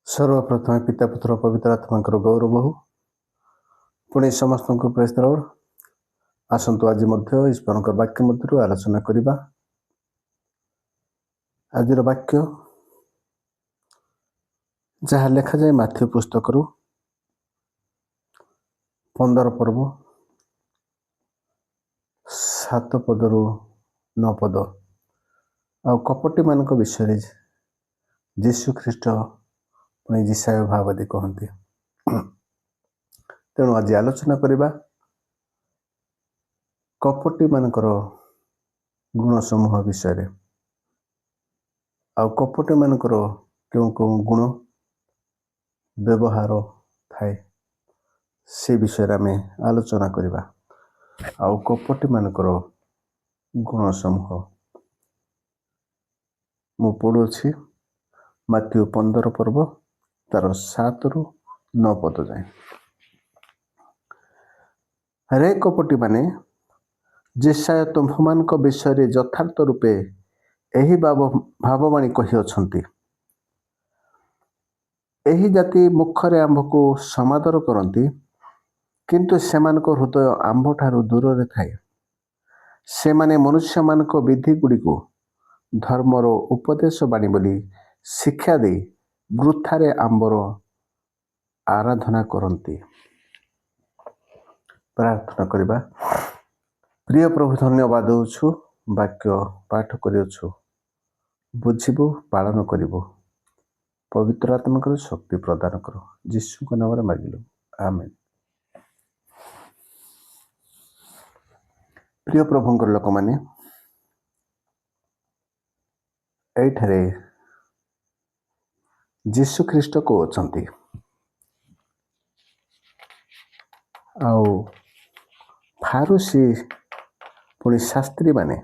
सर्वप्रथमे पिता पुत्र पवित्र आत्माଙ୍କର ଗୌରବ ହଉ। ପୁଣି ସମସ୍ତଙ୍କୁ ପ୍ରେଜ୍ ଦ ଲର୍ଡ। ଆସନ୍ତୁ ଆଜି ମଧ୍ୟ ଈଶ୍ୱରଙ୍କ ବାକ୍ୟ ମଧ୍ୟରୁ ଆଲୋଚନା କରିବା। ଆଜିର ବାକ୍ୟ ଯାହା ଲେଖାଯାଏ ମାଥ୍ୟୁ ପୁସ୍ତକରୁ 15 ପର୍ବ 7 ପଦରୁ 9 ପଦ। ଆଉ କପଟିମାନଙ୍କ ବିଷୟରେ ଯୀଶୁ ଖ୍ରୀଷ୍ଟ ପୁଣି ଯିଶାୟ ଭାବବାଦୀ କହନ୍ତି। ତେଣୁ ଆଜି ଆଲୋଚନା କରିବା କପଟିମାନଙ୍କର ଗୁଣ ସମୂହ ବିଷୟରେ। ଆଉ କପଟିମାନଙ୍କର କେଉଁ କେଉଁ ଗୁଣ ବ୍ୟବହାର ଥାଏ ସେ ବିଷୟରେ ଆମେ ଆଲୋଚନା କରିବା। ଆଉ କପଟିମାନଙ୍କର ଗୁଣ ସମୂହ ମୁଁ ପଢ଼ୁଅଛି ମାଥ୍ୟୁ 15 ପର୍ବ ତାର 7ରୁ 9 ପଦ ଯାଏ। ରେ କପଟିମାନେ, ଯିଶାୟ ତୁମ୍ଭମାନଙ୍କ ବିଷୟରେ ଯଥାର୍ଥ ରୂପେ ଏହି ଭାବବାଣୀ କହିଅଛନ୍ତି। ଏହି ଜାତି ମୁଖରେ ଆମ୍ଭକୁ ସମାଦର କରନ୍ତି, କିନ୍ତୁ ସେମାନଙ୍କ ହୃଦୟ ଆମ୍ଭଠାରୁ ଦୂରରେ ଥାଏ। ସେମାନେ ମନୁଷ୍ୟମାନଙ୍କ ବିଧିଗୁଡ଼ିକୁ ଧର୍ମର ଉପଦେଶ ବାଣୀ ବୋଲି ଶିକ୍ଷା ଦେଇ ବୃଥାରେ ଆମ୍ଭର ଆରାଧନା କରନ୍ତି। ପ୍ରାର୍ଥନା କରିବା। ପ୍ରିୟ ପ୍ରଭୁ, ଧନ୍ୟବାଦ ଦେଉଛୁ, ବାକ୍ୟ ପାଠ କରିଅଛୁ, ବୁଝିବୁ, ପାଳନ କରିବୁ। ପବିତ୍ର ଆତ୍ମାଙ୍କର ଶକ୍ତି ପ୍ରଦାନ କର, ଯୀଶୁଙ୍କ ନାମରେ ମାଗିଲୁ, ଆମେନ୍। ପ୍ରିୟ ପ୍ରଭୁଙ୍କର ଲୋକମାନେ, ଏଇଠାରେ ଯୀଶୁ ଖ୍ରୀଷ୍ଟ କହୁଛନ୍ତି ଆଉ ଫାରୁସୀ ପୁଣି ଶାସ୍ତ୍ରୀମାନେ,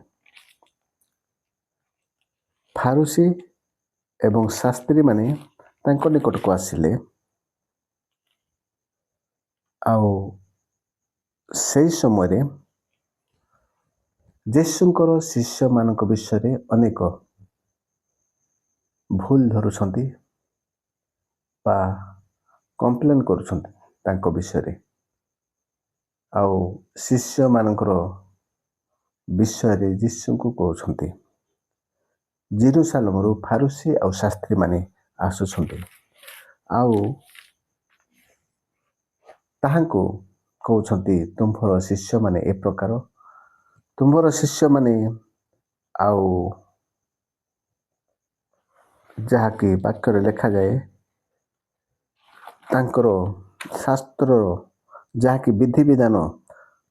ଫାରୁସୀ ଏବଂ ଶାସ୍ତ୍ରୀମାନେ ତାଙ୍କ ନିକଟକୁ ଆସିଲେ। ଆଉ ସେଇ ସମୟରେ ଯୀଶୁଙ୍କର ଶିଷ୍ୟମାନଙ୍କ ବିଷୟରେ ଅନେକ ଭୁଲ ଧରୁଛନ୍ତି ବା କମ୍ପ୍ଲେନ୍ କରୁଛନ୍ତି ତାଙ୍କ ବିଷୟରେ। ଆଉ ଶିଷ୍ୟମାନଙ୍କର ବିଷୟରେ ଯୀଶୁଙ୍କୁ କହୁଛନ୍ତି, ଜେରୁସାଲେମରୁ ଫାରୁସୀ ଆଉ ଶାସ୍ତ୍ରୀମାନେ ଆସୁଛନ୍ତି ଆଉ ତାହାଙ୍କୁ କହୁଛନ୍ତି, ତୁମ୍ଭର ଶିଷ୍ୟମାନେ ଏ ପ୍ରକାର, ତୁମ୍ଭର ଶିଷ୍ୟମାନେ ଆଉ ଯାହାକି ବାକ୍ୟରେ ଲେଖାଯାଏ ତାଙ୍କର ଶାସ୍ତ୍ରର ଯାହାକି ବିଧିବିଧାନ,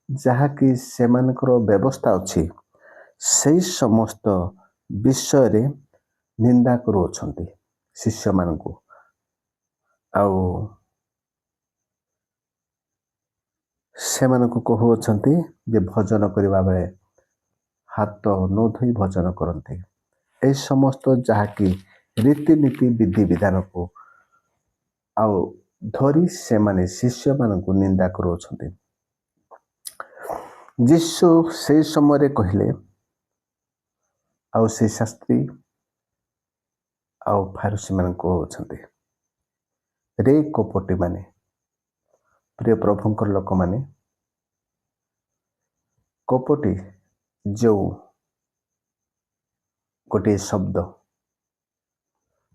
ଯାହାକି ସେମାନଙ୍କର ବ୍ୟବସ୍ଥା ଅଛି, ସେଇ ସମସ୍ତ ବିଷୟରେ ନିନ୍ଦା କରୁଅଛନ୍ତି ଶିଷ୍ୟମାନଙ୍କୁ। ଆଉ ସେମାନଙ୍କୁ କହୁଅଛନ୍ତି ଯେ ଭୋଜନ କରିବା ବେଳେ ହାତ ନ ଧୋଇ ଭୋଜନ କରନ୍ତି। এই ସମସ୍ତ ଯାହାକି ରୀତିନୀତି ବିଧିବିଧାନକୁ ଆଉ ଧରି ସେମାନେ ଶିଷ୍ୟମାନଙ୍କୁ ନିନ୍ଦା କରୁଅଛନ୍ତି। ଯୀଶୁ ସେଇ ସମୟରେ କହିଲେ, ଆଉ ସେ ଶାସ୍ତ୍ରୀ ଆଉ ଫାରୁସୀମାନଙ୍କୁ କହୁଛନ୍ତି, ରେ କପଟିମାନେ। ପ୍ରିୟ ପ୍ରଭୁଙ୍କର ଲୋକମାନେ, କପଟି ଯେଉଁ ଗୋଟିଏ ଶବ୍ଦ,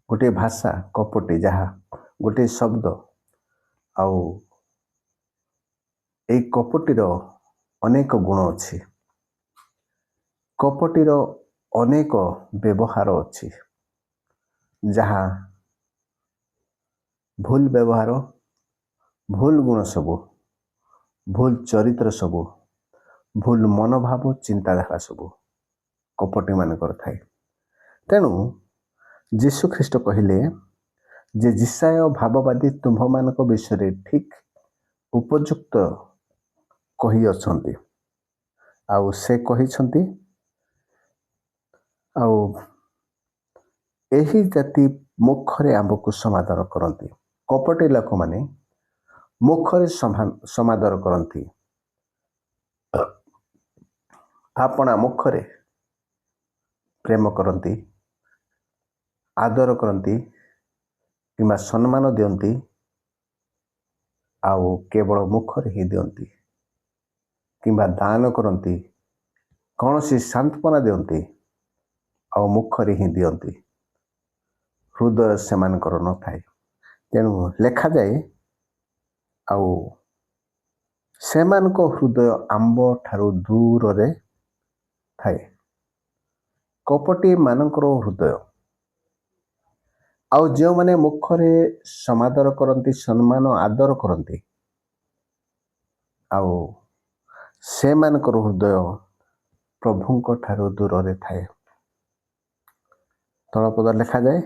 ଗୋଟିଏ ଭାଷା, କପଟି ଯାହା ଗୋଟିଏ ଶବ୍ଦ। ଆଉ এই କପଟିର ଅନେକ ଗୁଣ ଅଛି, କପଟିର ଅନେକ ବ୍ୟବହାର ଅଛି, ଯାହା ଭୁଲ ବ୍ୟବହାର, ଭୁଲ ଗୁଣ ସବୁ, ଭୁଲ ଚରିତ୍ର ସବୁ, ଭୁଲ ମନୋଭାବ, ଚିନ୍ତାଧାରା ସବୁ କପଟିମାନଙ୍କର ଥାଏ। ତେଣୁ ଯୀଶୁ ଖ୍ରୀଷ୍ଟ କହିଲେ ଯେ ଯିଶାୟ ଭାବବାଦୀ ତୁମ୍ଭମାନଙ୍କ ବିଷୟରେ ଠିକ୍ ଉପଯୁକ୍ତ କହିଅଛନ୍ତି। ଆଉ ସେ କହିଛନ୍ତି, ଆଉ ଏହି ଜାତି ମୁଖରେ ଆମ୍ଭକୁ ସମାଦର କରନ୍ତି। କପଟି ଲୋକମାନେ ମୁଖରେ ସମାଦର କରନ୍ତି, ଆପଣା ମୁଖରେ ପ୍ରେମ କରନ୍ତି, ଆଦର କରନ୍ତି, କିମ୍ବା ସମ୍ମାନ ଦିଅନ୍ତି ଆଉ କେବଳ ମୁଖରେ ହିଁ ଦିଅନ୍ତି, କିମ୍ବା ଦାନ କରନ୍ତି, କୌଣସି ସାନ୍ତ୍ୱନା ଦିଅନ୍ତି ଆଉ ମୁଖରେ ହିଁ ଦିଅନ୍ତି, ହୃଦୟ ସେମାନଙ୍କର ନଥାଏ। ତେଣୁ ଲେଖାଯାଏ ଆଉ ସେମାନଙ୍କ ହୃଦୟ ଆମ୍ବ ଠାରୁ ଦୂରରେ ଥାଏ। କପଟୀ ମାନଙ୍କର ହୃଦୟ ଆଉ ଯେଉଁମାନେ ମୁଖରେ ସମାଦର କରନ୍ତି, ସମ୍ମାନ ଆଦର କରନ୍ତି, ଆଉ ସେମାନଙ୍କର ହୃଦୟ ପ୍ରଭୁଙ୍କ ଠାରୁ ଦୂରରେ ଥାଏ। ତଳପଦ ଲେଖାଯାଏ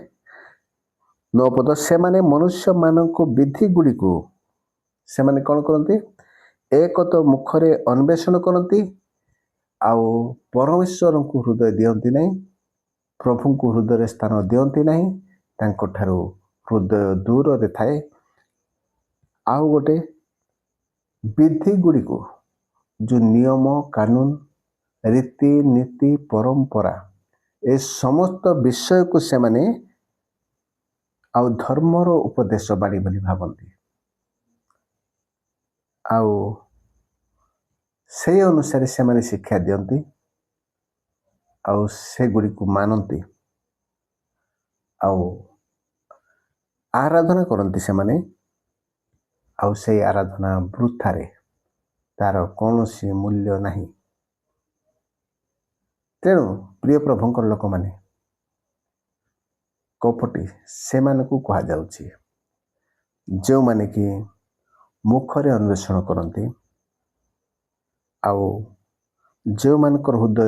9 ପଦ, ସେମାନେ ମନୁଷ୍ୟମାନଙ୍କ ବିଧି ଗୁଡ଼ିକୁ ସେମାନେ କ'ଣ କରନ୍ତି? ଏକ ତ ମୁଖରେ ଅନ୍ୱେଷଣ କରନ୍ତି ଆଉ ପରମେଶ୍ୱରଙ୍କୁ ହୃଦୟ ଦିଅନ୍ତି ନାହିଁ, ପ୍ରଭୁଙ୍କୁ ହୃଦୟରେ ସ୍ଥାନ ଦିଅନ୍ତି ନାହିଁ, ତାଙ୍କଠାରୁ ହୃଦୟ ଦୂରରେ ଥାଏ। ଆଉ ଗୋଟେ ବିଧି ଗୁଡ଼ିକୁ, ଯେଉଁ ନିୟମ କାନୁନ, ରୀତିନୀତି, ପରମ୍ପରା, ଏ ସମସ୍ତ ବିଷୟକୁ ସେମାନେ ଆଉ ଧର୍ମର ଉପଦେଶ ବାଣୀ ବୋଲି ଭାବନ୍ତି ଆଉ ସେହି ଅନୁସାରେ ସେମାନେ ଶିକ୍ଷା ଦିଅନ୍ତି ଆଉ ସେଗୁଡ଼ିକୁ ମାନନ୍ତି ଆଉ ଆରାଧନା କରନ୍ତି ସେମାନେ, ଆଉ ସେଇ ଆରାଧନା ବୃଥାରେ, ତାର କୌଣସି ମୂଲ୍ୟ ନାହିଁ। ତେଣୁ ପ୍ରିୟ ପ୍ରଭୁଙ୍କର ଲୋକମାନେ, କପଟୀ ସେମାନଙ୍କୁ କୁହାଯାଉଛି ଯେଉଁମାନେ କି ମୁଖରେ ଅନ୍ୱେଷଣ କରନ୍ତି ଆଉ ଯେଉଁମାନଙ୍କର ହୃଦୟ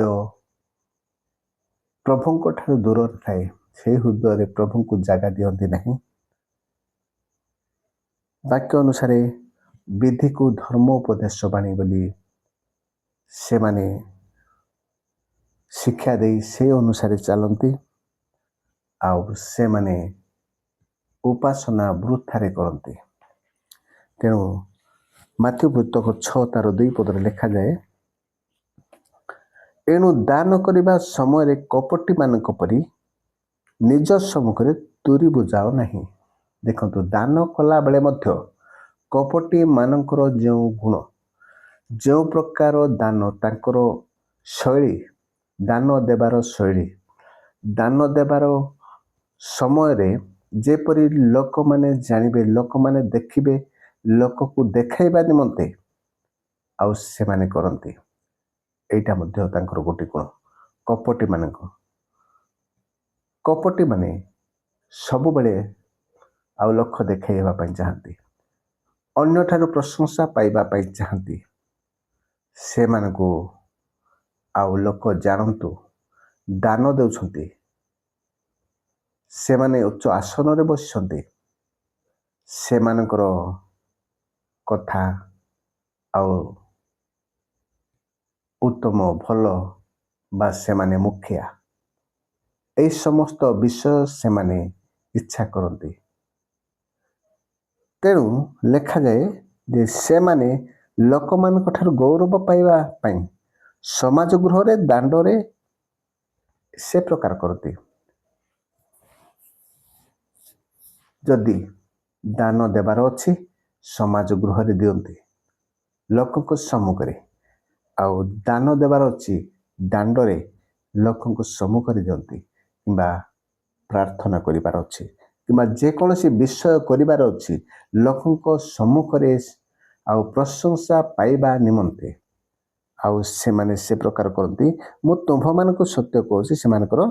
ପ୍ରଭୁଙ୍କ ଠାରୁ ଦୂରରେ ଥାଏ, ସେହି ହୃଦୟରେ ପ୍ରଭୁଙ୍କୁ ଜାଗା ଦିଅନ୍ତି ନାହିଁ। ବାକ୍ୟ ଅନୁସାରେ ବିଧିକୁ ଧର୍ମ ଉପଦେଶ ବାଣୀ ବୋଲି ସେମାନେ ଶିକ୍ଷା ଦେଇ ସେ ଅନୁସାରେ ଚାଲନ୍ତି ଆଉ ସେମାନେ ଉପାସନା ବୃଥାରେ କରନ୍ତି। ତେଣୁ ମାଥ୍ୟୁ ପୁସ୍ତକ 6 ତାର 2 ପଦରେ ଲେଖାଯାଏ, ଏଣୁ ଦାନ କରିବା ସମୟରେ କପଟୀମାନଙ୍କ ପରି ନିଜ ସମ୍ମୁଖରେ ତୁରି ବୁଝାଅ ନାହିଁ। ଦେଖନ୍ତୁ, ଦାନ କଲାବେଳେ ମଧ୍ୟ କପଟୀ ମାନଙ୍କର ଯେଉଁ ଗୁଣ, ଯେଉଁ ପ୍ରକାର ଦାନ, ତାଙ୍କର ଶୈଳୀ, ଦାନ ଦେବାର ଶୈଳୀ, ଦାନ ଦେବାର ସମୟରେ ଯେପରି ଲୋକମାନେ ଜାଣିବେ, ଲୋକମାନେ ଦେଖିବେ, ଲୋକକୁ ଦେଖାଇବା ନିମନ୍ତେ ଆଉ ସେମାନେ କରନ୍ତି। ଏଇଟା ମଧ୍ୟ ତାଙ୍କର ଗୋଟିଏ ଗୁଣ। କପଟୀମାନେ ସବୁବେଳେ ଆଉ ଲୋକ ଦେଖାଇବା ପାଇଁ ଚାହାନ୍ତି, ଅନ୍ୟଠାରୁ ପ୍ରଶଂସା ପାଇବା ପାଇଁ ଚାହାନ୍ତି। ସେମାନଙ୍କୁ ଆଉ ଲୋକ ଜାଣନ୍ତୁ, ଦାନ ଦେଉଛନ୍ତି, ସେମାନେ ଉଚ୍ଚ ଆସନରେ ବସିଛନ୍ତି, ସେମାନଙ୍କର କଥା ଆଉ ଉତ୍ତମ, ଭଲ ବା ସେମାନେ ମୁଖିଆ, এই ସମସ୍ତ ବିଷୟ ସେମାନେ ଇଚ୍ଛା କରନ୍ତି। ତେଣୁ ଲେଖାଯାଏ ଯେ ସେମାନେ ଲୋକମାନଙ୍କ ଠାରୁ ଗୌରବ ପାଇବା ପାଇଁ ସମାଜ ଗୃହରେ, ଦାଣ୍ଡରେ ସେ ପ୍ରକାର କରନ୍ତି। ଯଦି ଦାନ ଦେବାର ଅଛି, ସମାଜ ଗୃହରେ ଦିଅନ୍ତି, ଲୋକଙ୍କ ସମ୍ମୁଖରେ, ଆଉ ଦାନ ଦେବାର ଅଛି ଦାଣ୍ଡରେ, ଲୋକଙ୍କ ସମ୍ମୁଖରେ ଦିଅନ୍ତି, କିମ୍ବା ପ୍ରାର୍ଥନା କରିବାର ଅଛି, କିମ୍ବା ଯେକୌଣସି ବିଷୟ କରିବାର ଅଛି, ଲୋକଙ୍କ ସମ୍ମୁଖରେ ଆଉ ପ୍ରଶଂସା ପାଇବା ନିମନ୍ତେ ଆଉ ସେମାନେ ସେ ପ୍ରକାର କରନ୍ତି। ମୁଁ ତୁମ୍ଭମାନଙ୍କୁ ସତ୍ୟ କହୁଛି, ସେମାନଙ୍କର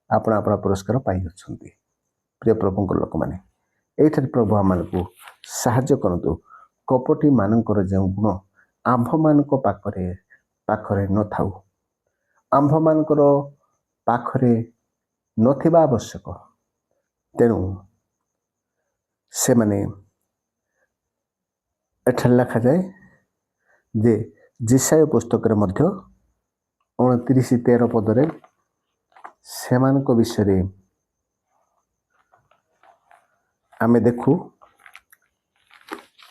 ଆପଣା ଆପଣା ପୁରସ୍କାର ପାଇଅଛନ୍ତି। ପ୍ରିୟ ପ୍ରଭୁଙ୍କ ଲୋକମାନେ, ଏଇଠାରେ ପ୍ରଭୁ ଆମମାନଙ୍କୁ ସାହାଯ୍ୟ କରନ୍ତୁ। କପଟୀ ମାନଙ୍କର ଯେଉଁ ଗୁଣ ଆମ୍ଭମାନଙ୍କ ପାଖରେ ନଥାଉ, ଆମ୍ଭମାନଙ୍କର ପାଖରେ ନଥିବା ଆବଶ୍ୟକ। ତେଣୁ ସେମାନେ, ଏଠାରେ ଲେଖାଯାଏ ଯେ ଯେଶାୟା ପୁସ୍ତକରେ ମଧ୍ୟ 29:13 ପଦରେ ସେମାନଙ୍କ ବିଷୟରେ ଆମେ ଦେଖୁ।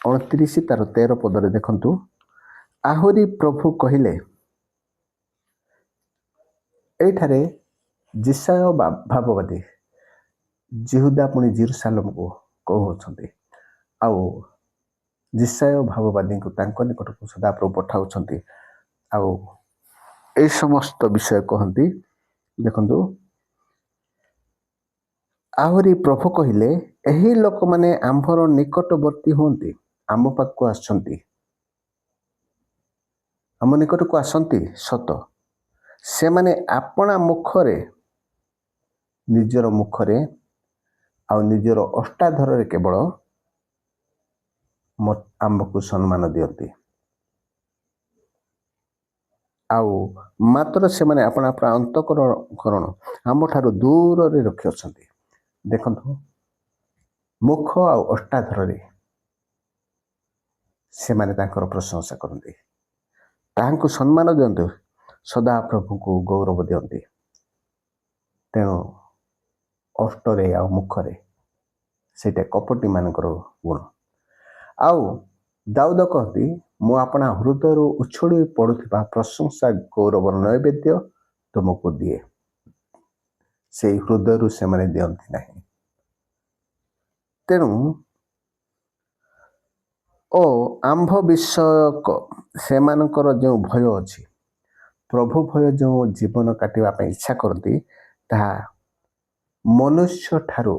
29 ତାର 13 ପଦରେ ଦେଖନ୍ତୁ, ଆହୁରି ପ୍ରଭୁ କହିଲେ, ଏଇଠାରେ ଯେଶାୟା ଭାବବାଦୀ, ଯିହୁଦା ପୁଣି ଜେରୁସାଲେମକୁ କହୁଛନ୍ତି। ଆଉ ଜିସାୟ ଭାବବାଦୀଙ୍କୁ ତାଙ୍କ ନିକଟକୁ ସଦାପ୍ରଭୁ ପଠାଉଛନ୍ତି। ଆଉ এই ସମସ୍ତ ବିଷୟ କହନ୍ତି। ଦେଖନ୍ତୁ, ଆହୁରି ପ୍ରଭୁ କହିଲେ, ଏହି ଲୋକମାନେ ଆମ୍ଭର ନିକଟବର୍ତ୍ତୀ ହୁଅନ୍ତି, ଆମ ପାଖକୁ ଆସୁଛନ୍ତି, ଆମ ନିକଟକୁ ଆସନ୍ତି ସତ, ସେମାନେ ଆପଣା ମୁଖରେ, ନିଜର ମୁଖରେ ଆଉ ନିଜର ଅଷ୍ଟାଧରରେ କେବଳ ଆମ୍ଭକୁ ସମ୍ମାନ ଦିଅନ୍ତି। ଆଉ ମାତ୍ର ସେମାନେ ଆପଣା ଅନ୍ତଃକରଣ ଆମଠାରୁ ଦୂରରେ ରଖିଅଛନ୍ତି। ଦେଖନ୍ତୁ, ମୁଖ ଆଉ ଅଷ୍ଟାଧରରେ ସେମାନେ ତାଙ୍କର ପ୍ରଶଂସା କରନ୍ତି, ତାହାଙ୍କୁ ସମ୍ମାନ ଦିଅନ୍ତି, ସଦାପ୍ରଭୁଙ୍କୁ ଗୌରବ ଦିଅନ୍ତି। ତେଣୁ ଅଷ୍ଟରେ ଆଉ ମୁଖରେ ସେଇଟା କପଟୀମାନଙ୍କର ଗୁଣ। ଆଉ ଦାଉଦ କହନ୍ତି, ମୁଁ ଆପଣା ହୃଦୟରୁ ଉଛୁଳି ପଡ଼ୁଥିବା ପ୍ରଶଂସା ଗୌରବର ନୈବେଦ୍ୟ ତୁମକୁ ଦିଏ। ସେଇ ହୃଦୟରୁ ସେମାନେ ଦିଅନ୍ତି ନାହିଁ। ତେଣୁ ଓ ଆମ୍ଭ ବିଷୟକ ସେମାନଙ୍କର ଯେଉଁ ଭୟ ଅଛି, ପ୍ରଭୁ ଭୟ ଯେଉଁ ଜୀବନ କାଟିବା ପାଇଁ ଇଚ୍ଛା କରନ୍ତି, ତାହା ମନୁଷ୍ୟ ଠାରୁ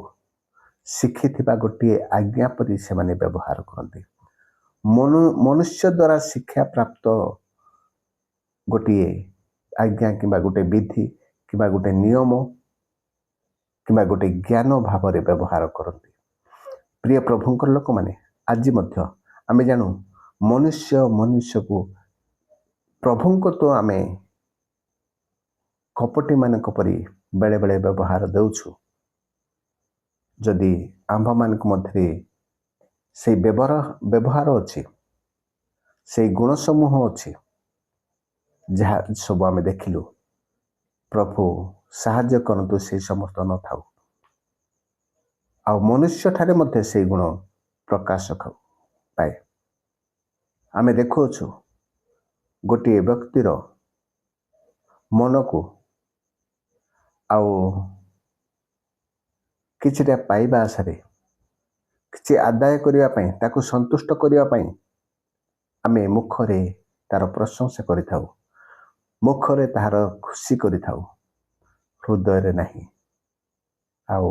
ଶିଖିଥିବା ଗୋଟିଏ ଆଜ୍ଞା ପରି ସେମାନେ ବ୍ୟବହାର କରନ୍ତି। ମନୁଷ୍ୟ ଦ୍ୱାରା ଶିକ୍ଷା ପ୍ରାପ୍ତ ଗୋଟିଏ ଆଜ୍ଞା କିମ୍ବା ଗୋଟେ ବିଧି କିମ୍ବା ଗୋଟେ ନିୟମ କିମ୍ବା ଗୋଟେ ଜ୍ଞାନ ଭାବରେ ବ୍ୟବହାର କରନ୍ତି। ପ୍ରିୟ ପ୍ରଭୁଙ୍କର ଲୋକମାନେ, ଆଜି ମଧ୍ୟ ଆମେ ଜାଣୁ ମନୁଷ୍ୟକୁ ପ୍ରଭୁଙ୍କ ତ ଆମେ କପଟୀମାନଙ୍କ ପରି ବେଳେବେଳେ ବ୍ୟବହାର ଦେଉଛୁ। ଯଦି ଆମ୍ଭମାନଙ୍କ ମଧ୍ୟରେ ସେଇ ବ୍ୟବହାର ଅଛି, ସେଇ ଗୁଣ ସମୂହ ଅଛି, ଯାହା ସବୁ ଆମେ ଦେଖିଲୁ, ପ୍ରଭୁ ସାହାଯ୍ୟ କରନ୍ତୁ ସେଇ ସମସ୍ତ ନଥାଉ। ଆଉ ମନୁଷ୍ୟଠାରେ ମଧ୍ୟ ସେଇ ଗୁଣ ପ୍ରକାଶ ପାଏ। ଆମେ ଦେଖୁଅଛୁ ଗୋଟିଏ ବ୍ୟକ୍ତିର ମନକୁ ଆଉ କିଛିଟା ପାଇବା ଆଶାରେ, କିଛି ଆଦାୟ କରିବା ପାଇଁ, ତାକୁ ସନ୍ତୁଷ୍ଟ କରିବା ପାଇଁ ଆମେ ମୁଖରେ ତାର ପ୍ରଶଂସା କରିଥାଉ, ମୁଖରେ ତାହାର ଖୁସି କରିଥାଉ, ହୃଦୟରେ ନାହିଁ। ଆଉ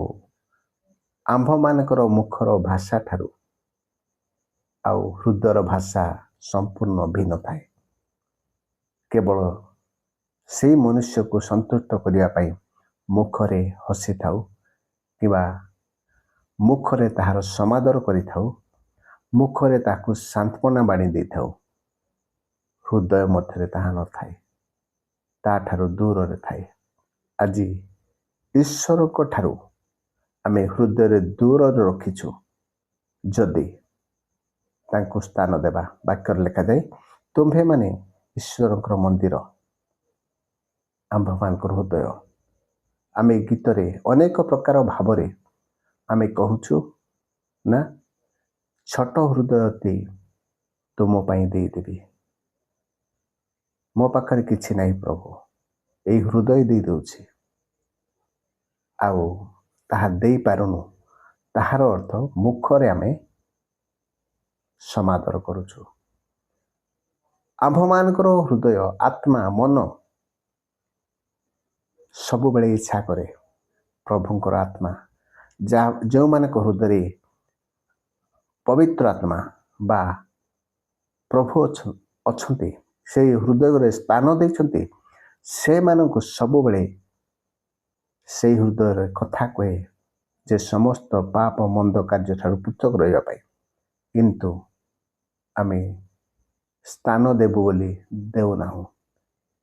ଆମ୍ଭମାନଙ୍କର ମୁଖର ଭାଷା ଠାରୁ ଆଉ ହୃଦୟର ଭାଷା ସମ୍ପୂର୍ଣ୍ଣ ଭିନ୍ନ ଥାଏ। କେବଳ ସେଇ ମନୁଷ୍ୟକୁ ସନ୍ତୁଷ୍ଟ କରିବା ପାଇଁ ମୁଖରେ ହସିଥାଉ କିମ୍ବା ମୁଖରେ ତାହାର ସମାଦର କରିଥାଉ, ମୁଖରେ ତାକୁ ସାନ୍ତ୍ୱନା ବାଣୀ ଦେଇଥାଉ, ହୃଦୟ ମଧ୍ୟରେ ତାହା ନଥାଏ, ତାଠାରୁ ଦୂରରେ ଥାଏ। ଆଜି ଈଶ୍ୱରଙ୍କ ଠାରୁ ଆମେ ହୃଦୟରେ ଦୂରରେ ରଖିଛୁ ଯଦି ତାଙ୍କୁ ସ୍ଥାନ ଦେବା। ବାକ୍ୟରେ ଲେଖାଯାଏ, ତୁମ୍ଭେମାନେ ଈଶ୍ୱରଙ୍କର ମନ୍ଦିର, ଆମ୍ଭମାନଙ୍କର ହୃଦୟ। ଆମେ ଗୀତରେ ଅନେକ ପ୍ରକାର ଭାବରେ ଆମେ କହୁଛୁ ନା, ଛୋଟ ହୃଦୟଟି ତୁମ ପାଇଁ ଦେଇଦେବି। ମୋ ପାଖରେ କିଛି ନାହିଁ ପ୍ରଭୁ, ଏଇ ହୃଦୟ ଦେଇଦେଉଛି। ଆଉ ତାହା ଦେଇପାରୁନୁ, ତାହାର ଅର୍ଥ ମୁଖରେ ଆମେ ସମାଦର କରୁଛୁ। ଆମ୍ଭମାନଙ୍କର ହୃଦୟ, ଆତ୍ମା, ମନ ସବୁବେଳେ ଇଚ୍ଛା କରେ ପ୍ରଭୁଙ୍କର ଆତ୍ମା, ଯେଉଁମାନଙ୍କ ହୃଦୟରେ ପବିତ୍ର ଆତ୍ମା ବା ପ୍ରଭୁ ଅଛନ୍ତି, ସେଇ ହୃଦୟରେ ସ୍ଥାନ ଦେଇଛନ୍ତି, ସେମାନଙ୍କୁ ସବୁବେଳେ ସେଇ ହୃଦୟରେ କଥା କହେ ଯେ ସମସ୍ତ ପାପ ମନ୍ଦ କାର୍ଯ୍ୟ ଠାରୁ ପୃଥକ ରହିବା ପାଇଁ। କିନ୍ତୁ ଆମେ ସ୍ଥାନ ଦେବୁ ବୋଲି ଦେଉନାହୁଁ,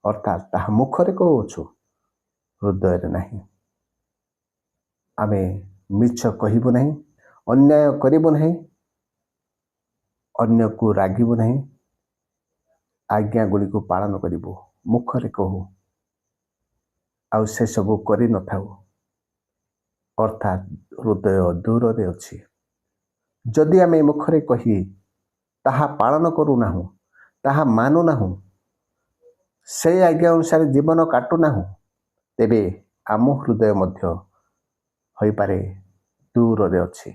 ଅର୍ଥାତ୍ ତାହା ମୁଖରେ କହୁଛୁ, ହୃଦୟରେ ନାହିଁ। ଆମେ ମିଛ କହିବୁ ନାହିଁ, ଅନ୍ୟାୟ କରିବୁ ନାହିଁ, ଅନ୍ୟକୁ ରାଗିବୁ ନାହିଁ, ଆଜ୍ଞା ଗୁଡ଼ିକୁ ପାଳନ କରିବୁ, ମୁଖରେ କହୁ ଆଉ ସେସବୁ କରିନଥାଉ, ଅର୍ଥାତ୍ ହୃଦୟ ଦୂରରେ ଅଛି। ଯଦି ଆମେ ମୁଖରେ କହି ତାହା ପାଳନ କରୁନାହୁଁ, ତାହା ମାନୁନାହୁଁ, ସେଇ ଆଜ୍ଞା ଅନୁସାରେ ଜୀବନ କାଟୁନାହୁଁ, ତେବେ ଆମ ହୃଦୟ ମଧ୍ୟ ହୋଇପାରେ ଦୂରରେ ଅଛି।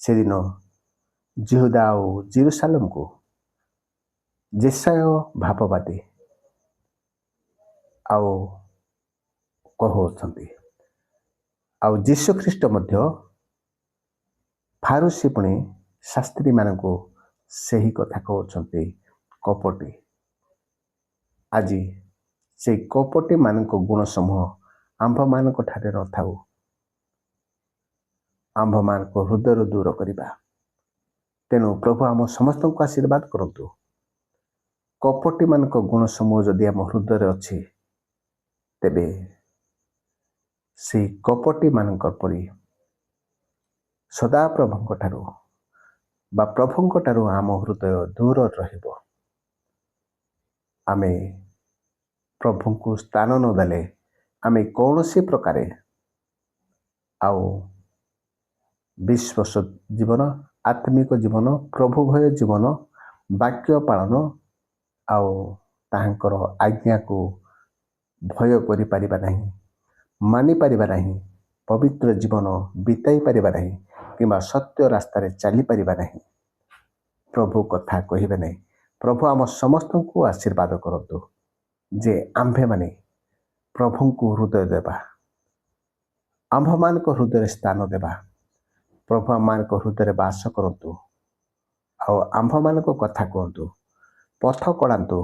ସେଦିନ ଜିହୁଦା ଆଉ ଜେରୁସାଲେମକୁ ଯେଶାୟ ଭାବବାଦୀ ଆଉ କହୁଅଛନ୍ତି। ଆଉ ଯୀଶୁ ଖ୍ରୀଷ୍ଟ ମଧ୍ୟ ଫାରୁସୀ ପୁଣି ଶାସ୍ତ୍ରୀମାନଙ୍କୁ ସେହି କଥା କହୁଛନ୍ତି କପଟି। ଆଜି ସେଇ କପଟିମାନଙ୍କ ଗୁଣ ସମୂହ ଆମ୍ଭମାନଙ୍କ ଠାରେ ନଥାଉ। ଆମ୍ଭମାନଙ୍କ ହୃଦୟରୁ ଦୂର କରିବା। ତେଣୁ ପ୍ରଭୁ ଆମ ସମସ୍ତଙ୍କୁ ଆଶୀର୍ବାଦ କରନ୍ତୁ। କପଟିମାନଙ୍କ ଗୁଣ ସମୂହ ଯଦି ଆମ ହୃଦୟରେ ଅଛି, ତେବେ ସେଇ କପଟିମାନଙ୍କ ପରି ସଦାପ୍ରଭୁଙ୍କ ଠାରୁ ବା ପ୍ରଭୁଙ୍କ ଠାରୁ ଆମ ହୃଦୟ ଦୂର ରହିବ। ଆମେ ପ୍ରଭୁଙ୍କୁ ସ୍ଥାନ ନ ଦେଲେ ଆମେ କୌଣସି ପ୍ରକାରେ ଆଉ ବିଶ୍ୱାସ ଜୀବନ, ଆତ୍ମିକ ଜୀବନ, ପ୍ରଭୁ ଭୟ ଜୀବନ, ବାକ୍ୟ ପାଳନ ଆଉ ତାହାଙ୍କର ଆଜ୍ଞାକୁ ଭୟ କରିପାରିବା ନାହିଁ, ମାନିପାରିବା ନାହିଁ, ପବିତ୍ର ଜୀବନ ବିତାଇ ପାରିବା ନାହିଁ କିମ୍ବା ସତ୍ୟ ରାସ୍ତାରେ ଚାଲିପାରିବା ନାହିଁ। ପ୍ରଭୁ କଥା କହିବେ ନାହିଁ। ପ୍ରଭୁ ଆମ ସମସ୍ତଙ୍କୁ ଆଶୀର୍ବାଦ କରନ୍ତୁ ଯେ ଆମ୍ଭେମାନେ ପ୍ରଭୁଙ୍କୁ ହୃଦୟ ଦେବା, ଆମ୍ଭମାନଙ୍କ ହୃଦୟରେ ସ୍ଥାନ ଦେବା। ପ୍ରଭୁ ଆମମାନଙ୍କ ହୃଦୟରେ ବାସ କରନ୍ତୁ ଆଉ ଆମ୍ଭମାନଙ୍କ କଥା କୁହନ୍ତୁ, ପଥ କଢ଼ାନ୍ତୁ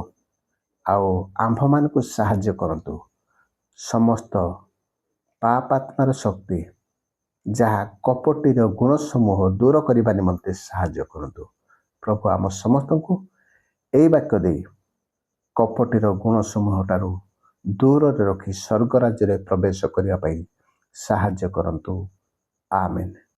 ଆଉ ଆମ୍ଭମାନଙ୍କୁ ସାହାଯ୍ୟ କରନ୍ତୁ। ସମସ୍ତ ପାପାତ୍ମାର ଶକ୍ତି ଯାହା କପଟିର ଗୁଣ ସମୂହ ଦୂର କରିବା ନିମନ୍ତେ ସାହାଯ୍ୟ କରନ୍ତୁ। ପ୍ରଭୁ ଆମ ସମସ୍ତଙ୍କୁ ଏହି ବାକ୍ୟ ଦେଇ କପଟିର ଗୁଣ ସମୂହ ଠାରୁ ଦୂରରେ ରଖି ସ୍ୱର୍ଗ ରାଜ୍ୟରେ ପ୍ରବେଶ କରିବା ପାଇଁ ସାହାଯ୍ୟ କରନ୍ତୁ। ଆମେନ୍।